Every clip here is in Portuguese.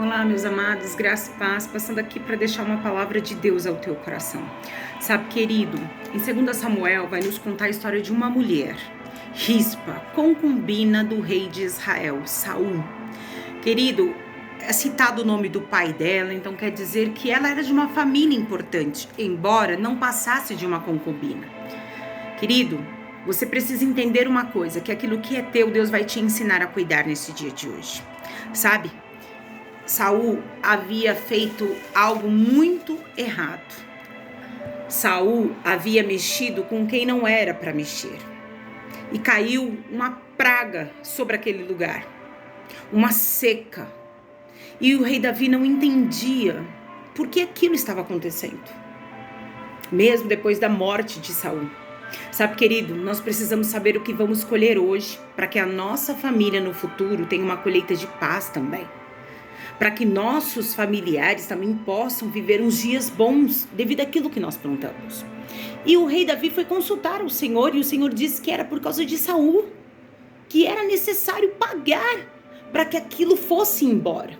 Olá, meus amados, graça e paz, passando aqui para deixar uma palavra de Deus ao teu coração. Sabe, querido, em 2 Samuel vai nos contar a história de uma mulher, Rispa, concubina do rei de Israel, Saul. Querido, é citado o nome do pai dela, então quer dizer que ela era de uma família importante, embora não passasse de uma concubina. Querido, você precisa entender uma coisa, que aquilo que é teu, Deus vai te ensinar a cuidar nesse dia de hoje. Sabe? Saul havia feito algo muito errado. Saul havia mexido com quem não era para mexer. E caiu uma praga sobre aquele lugar, uma seca. E o rei Davi não entendia por que aquilo estava acontecendo, mesmo depois da morte de Saul. Sabe, querido, nós precisamos saber o que vamos colher hoje, para que a nossa família no futuro tenha uma colheita de paz também. Para que nossos familiares também possam viver uns dias bons devido àquilo que nós plantamos. E o rei Davi foi consultar o Senhor, e o Senhor disse que era por causa de Saul, que era necessário pagar para que aquilo fosse embora.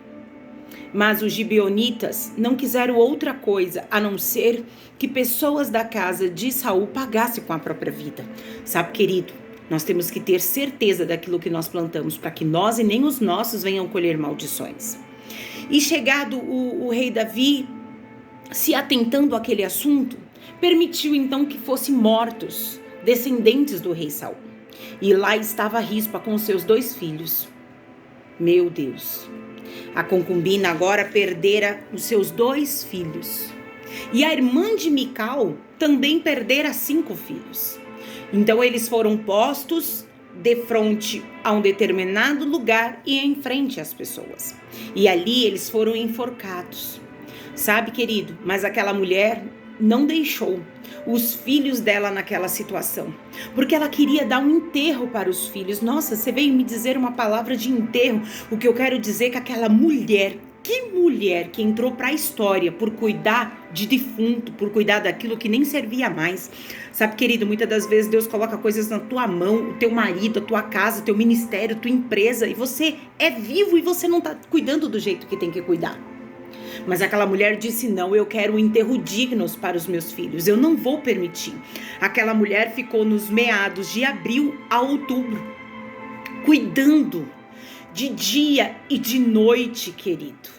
Mas os gibeonitas não quiseram outra coisa a não ser que pessoas da casa de Saul pagassem com a própria vida. Sabe, querido, nós temos que ter certeza daquilo que nós plantamos, para que nós e nem os nossos venham colher maldições. E chegado o rei Davi, se atentando àquele assunto, permitiu então que fossem mortos descendentes do rei Saul. E lá estava Rispa com seus 2 filhos. Meu Deus! A concubina agora perdera os seus 2 filhos. E a irmã de Mical também perdera 5 filhos. Então eles foram postos de frente a um determinado lugar e em frente às pessoas. E ali eles foram enforcados. Sabe, querido, mas aquela mulher não deixou os filhos dela naquela situação, porque ela queria dar um enterro para os filhos. Nossa, você veio me dizer uma palavra de enterro. O que eu quero dizer é que aquela mulher, que mulher que entrou para a história por cuidar de defunto, por cuidar daquilo que nem servia mais. Sabe, querido, muitas das vezes Deus coloca coisas na tua mão, o teu marido, a tua casa, o teu ministério, a tua empresa, e você é vivo e você não está cuidando do jeito que tem que cuidar. Mas aquela mulher disse: não, eu quero um enterro digno para os meus filhos, eu não vou permitir. Aquela mulher ficou nos meados de abril a outubro, cuidando de dia e de noite, querido,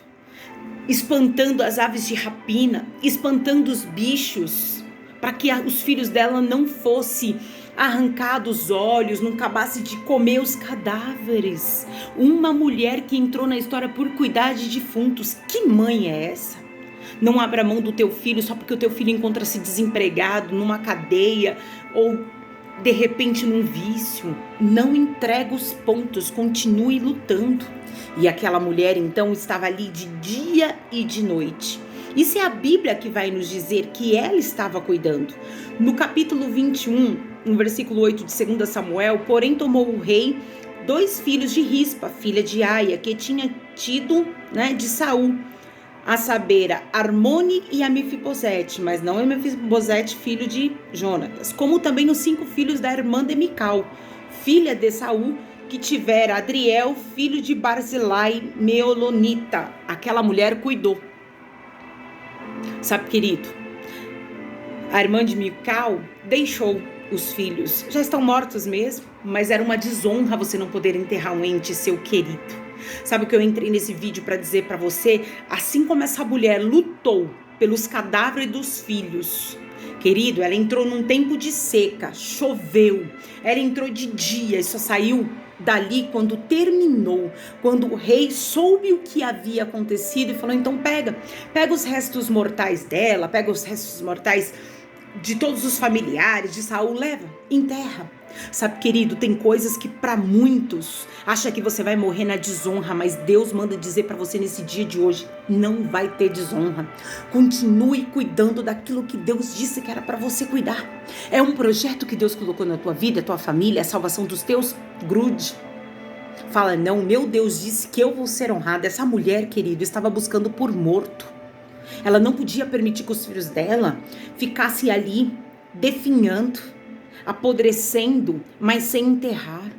espantando as aves de rapina, espantando os bichos, para que os filhos dela não fossem arrancados os olhos, não acabasse de comer os cadáveres. Uma mulher que entrou na história por cuidar de defuntos. Que mãe é essa? Não abra mão do teu filho só porque o teu filho encontra-se desempregado, numa cadeia ou de repente num vício. Não entrega os pontos, continue lutando. E aquela mulher então estava ali de dia e de noite. Isso é a Bíblia que vai nos dizer que ela estava cuidando. No capítulo 21, no versículo 8 de 2 Samuel, porém tomou o rei 2 filhos de Rispa, filha de Aia, que tinha tido, de Saul, a saber, Armone e a Mefibosete, mas não é Mefibosete, filho de Jonatas, como também os 5 filhos da irmã de Mical, filha de Saul, que tivera Adriel, filho de Barzilai, Meolonita. Aquela mulher cuidou. Sabe, querido, a irmã de Mical deixou os filhos. Já estão mortos mesmo, mas era uma desonra você não poder enterrar um ente seu querido. Sabe o que eu entrei nesse vídeo para dizer para você? Assim como essa mulher lutou pelos cadáveres dos filhos, querido, ela entrou num tempo de seca, choveu, ela entrou de dia e só saiu dali quando terminou, quando o rei soube o que havia acontecido e falou: então pega os restos mortais dela, pega os restos mortais de todos os familiares de Saul, leva, enterra. Sabe, querido, tem coisas que para muitos acha que você vai morrer na desonra, mas Deus manda dizer para você nesse dia de hoje: não vai ter desonra. Continue cuidando daquilo que Deus disse que era para você cuidar. É um projeto que Deus colocou na tua vida, tua família, a salvação dos teus. Grude. Fala: não, meu Deus disse que eu vou ser honrada. Essa mulher, querido, estava buscando por morto. Ela não podia permitir que os filhos dela ficassem ali definhando, apodrecendo, mas sem enterrar.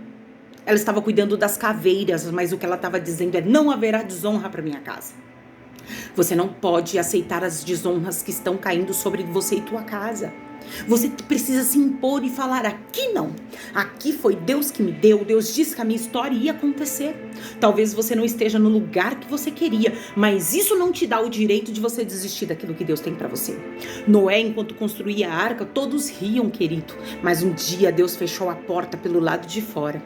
Ela estava cuidando das caveiras, mas o que ela estava dizendo é: não haverá desonra para minha casa. Você não pode aceitar as desonras que estão caindo sobre você e tua casa. Você precisa se impor e falar: aqui não, aqui foi Deus que me deu, Deus disse que a minha história ia acontecer. Talvez você não esteja no lugar que você queria, mas isso não te dá o direito de você desistir daquilo que Deus tem para você. Noé, enquanto construía a arca, todos riam, querido, mas um dia Deus fechou a porta pelo lado de fora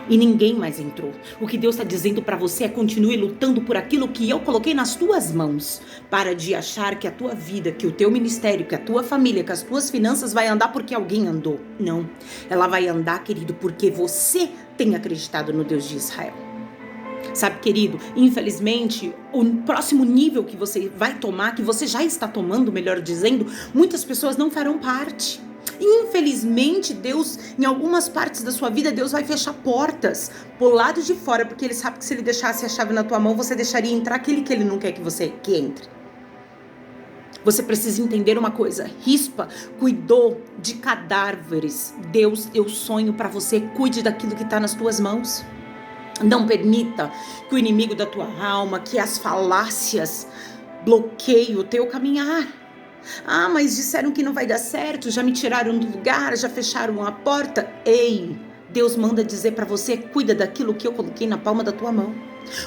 e ninguém mais entrou. O que Deus está dizendo para você é: continue lutando por aquilo que eu coloquei nas tuas mãos. Para de achar que a tua vida, que o teu ministério, que a tua família, que as tuas finanças vai andar porque alguém andou. Não, ela vai andar, querido, porque você tem acreditado no Deus de Israel. Sabe, querido, infelizmente, o próximo nível que você vai tomar, que você já está tomando, melhor dizendo, muitas pessoas não farão parte. Infelizmente, Deus, em algumas partes da sua vida, Deus vai fechar portas pro lado de fora, porque Ele sabe que se Ele deixasse a chave na tua mão, você deixaria entrar aquele que Ele não quer que entre. Você precisa entender uma coisa: Rispa cuidou de cadáveres. Deus, eu sonho para você, cuide daquilo que está nas tuas mãos. Não permita que o inimigo da tua alma, que as falácias bloqueiem o teu caminhar. Ah, mas disseram que não vai dar certo, já me tiraram do lugar, já fecharam a porta. Ei, Deus manda dizer para você: cuida daquilo que eu coloquei na palma da tua mão.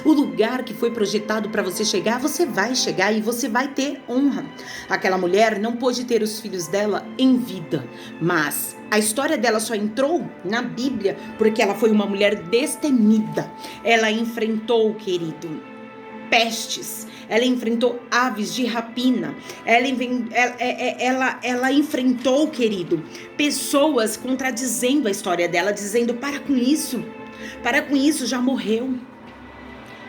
O lugar que foi projetado para você chegar, você vai chegar e você vai ter honra. Aquela mulher não pôde ter os filhos dela em vida, mas a história dela só entrou na Bíblia porque ela foi uma mulher destemida. Ela enfrentou, querido, pestes, ela enfrentou aves de rapina, ela enfrentou, querido, pessoas contradizendo a história dela, dizendo: para com isso, já morreu.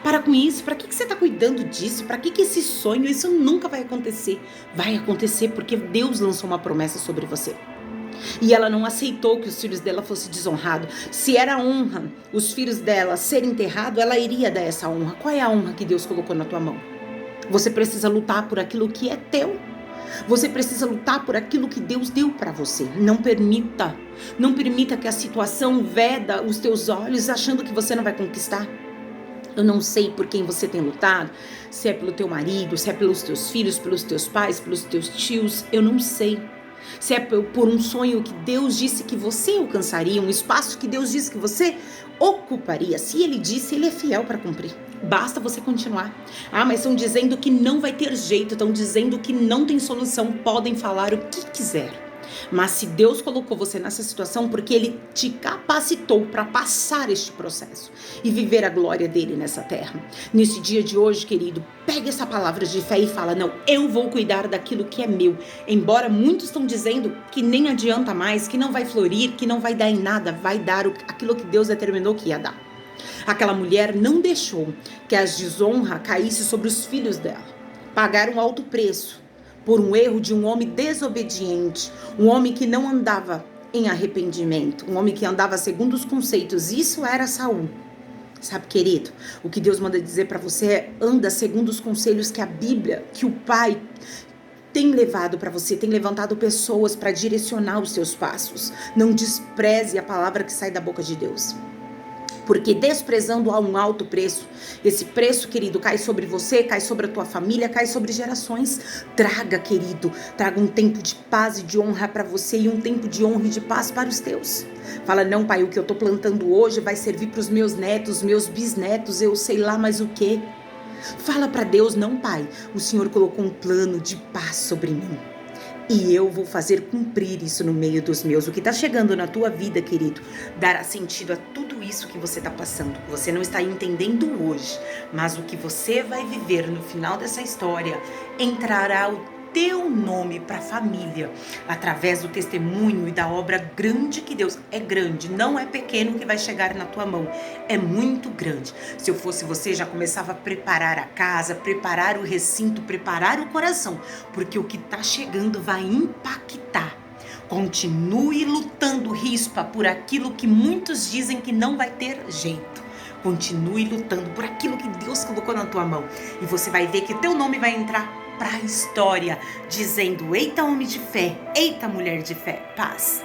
Para com isso, para que você está cuidando disso? Para que esse sonho? Isso nunca vai acontecer. Vai acontecer porque Deus lançou uma promessa sobre você. E ela não aceitou que os filhos dela fossem desonrados. Se era honra os filhos dela serem enterrados, ela iria dar essa honra. Qual é a honra que Deus colocou na tua mão? Você precisa lutar por aquilo que é teu. Você precisa lutar por aquilo que Deus deu para você. Não permita que a situação veda os teus olhos achando que você não vai conquistar. Eu não sei por quem você tem lutado, se é pelo teu marido, se é pelos teus filhos, pelos teus pais, pelos teus tios, eu não sei. Se é por um sonho que Deus disse que você alcançaria, um espaço que Deus disse que você ocuparia. Se Ele disse, Ele é fiel para cumprir. Basta você continuar. Ah, mas estão dizendo que não vai ter jeito, estão dizendo que não tem solução. Podem falar o que quiser. Mas se Deus colocou você nessa situação, porque Ele te capacitou para passar este processo e viver a glória dele nessa terra. Nesse dia de hoje, querido, pega essa palavra de fé e fala: não, eu vou cuidar daquilo que é meu. Embora muitos estão dizendo que nem adianta mais, que não vai florir, que não vai dar em nada, vai dar aquilo que Deus determinou que ia dar. Aquela mulher não deixou que as desonras caíssem sobre os filhos dela. Pagaram um alto preço por um erro de um homem desobediente, um homem que não andava em arrependimento, um homem que andava segundo os conceitos. Isso era Saul. Sabe, querido, o que Deus manda dizer para você é: anda segundo os conselhos que a Bíblia, que o Pai tem levado para você, tem levantado pessoas para direcionar os seus passos. Não despreze a palavra que sai da boca de Deus. Porque desprezando a um alto preço, esse preço, querido, cai sobre você, cai sobre a tua família, cai sobre gerações. Traga, querido, traga um tempo de paz e de honra para você e um tempo de honra e de paz para os teus. Fala: não, pai, o que eu tô plantando hoje vai servir para os meus netos, meus bisnetos, eu sei lá mais o quê. Fala para Deus: não, pai, o Senhor colocou um plano de paz sobre mim. E eu vou fazer cumprir isso no meio dos meus. O que está chegando na tua vida, querido, dará sentido a tudo isso que você está passando. Você não está entendendo hoje, mas o que você vai viver no final dessa história entrará o teu nome para a família, através do testemunho e da obra grande que Deus... É grande, não é pequeno que vai chegar na tua mão, é muito grande. Se eu fosse você, já começava a preparar a casa, preparar o recinto, preparar o coração, porque o que está chegando vai impactar. Continue lutando, Rispa, por aquilo que muitos dizem que não vai ter jeito. Continue lutando por aquilo que Deus colocou na tua mão, e você vai ver que teu nome vai entrar para a história, dizendo: eita homem de fé, eita mulher de fé, paz.